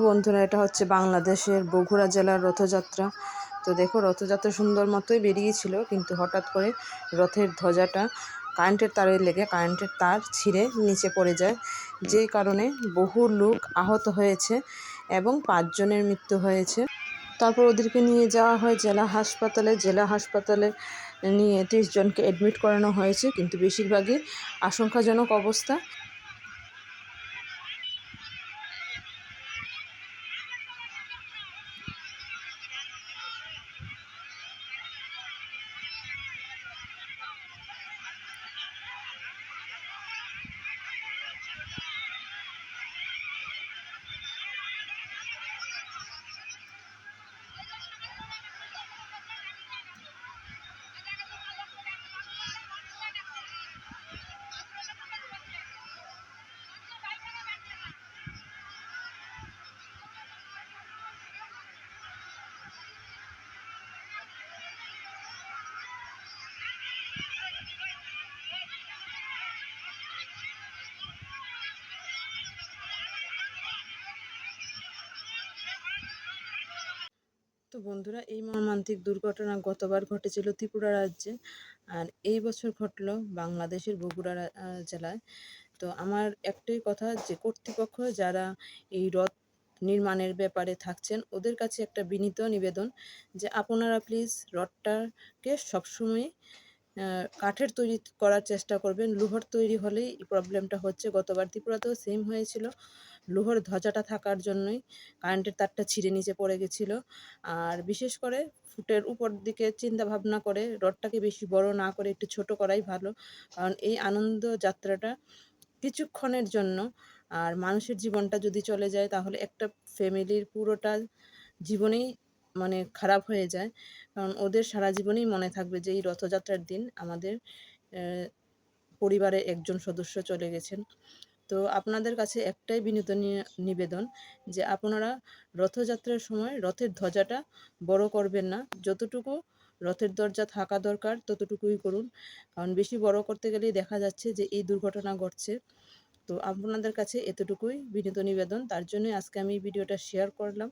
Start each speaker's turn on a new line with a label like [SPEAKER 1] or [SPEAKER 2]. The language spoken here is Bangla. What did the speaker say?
[SPEAKER 1] বন্ধুরা, এটা হচ্ছে বাংলাদেশের বগুড়া জেলার রথযাত্রা। তো দেখো, রথযাত্রা সুন্দর মতোই বেরিয়েছিল, কিন্তু হঠাৎ করে রথের ধ্বজাটা কারেন্টের তারে লেগে কারেন্টের তার ছিঁড়ে নিচে পড়ে যায়, যে কারণে বহু লোক আহত হয়েছে এবং 5 জনের মৃত্যু হয়েছে। তারপর ওদেরকে নিয়ে যাওয়া হয় জেলা হাসপাতালে নিয়ে 30 জনকে অ্যাডমিট করানো হয়েছে, কিন্তু বেশিরভাগই আশঙ্কাজনক অবস্থা। তো বন্ধুরা, এই মর্মান্তিক দুর্ঘটনা গতবার ঘটেছিল ত্রিপুরা রাজ্যে, আর এই বছর ঘটলো বাংলাদেশের বগুড়া জেলায়। তো আমার একটাই কথা, যে কর্তৃপক্ষ যারা এই রথ নির্মাণের ব্যাপারে থাকছেন, ওদের কাছে একটা বিনীত নিবেদন যে আপনারা প্লিজ রথটাকে সবসময় কাঠের তৈরি করার চেষ্টা করবেন। লোহার তৈরি হলেই প্রবলেমটা হচ্ছে। গতবার ত্রিপুরাতেও সেম হয়েছিল, লোহার ধ্বজাটা থাকার জন্যই কারেন্টের তারটা ছিঁড়ে নিচে পড়ে গেছিলো। আর বিশেষ করে ফুটের উপর দিকে চিন্তা ভাবনা করে রথটাকে বেশি বড় না করে একটু ছোট করাই ভালো, কারণ এই আনন্দ যাত্রাটা কিছুক্ষণের জন্য। আর মানুষের জীবনটা যদি চলে যায়, তাহলে একটা ফ্যামিলির পুরোটা জীবনেই খারাপ হয়ে যায়, কারণ ওদের সারা জীবনেই মনে থাকবে যে এই রথযাত্রার দিন আমাদের পরিবারের একজন সদস্য চলে গেছেন। তো আপনাদের কাছে একটাই বিনীত নিবেদন, যে আপনারা রথযাত্রার সময় রথের ধ্বজাটা বড় করবেন না। যতটুকু রথের দরজা থাকা দরকার ততটুকুই করুন, কারণ বেশি বড় করতে গেলেই দেখা যাচ্ছে যে এই দুর্ঘটনা ঘটছে। তো আপনাদের কাছে এতটুকুই বিনীত নিবেদন, তার জন্যই আজকে আমি ভিডিওটা শেয়ার করলাম।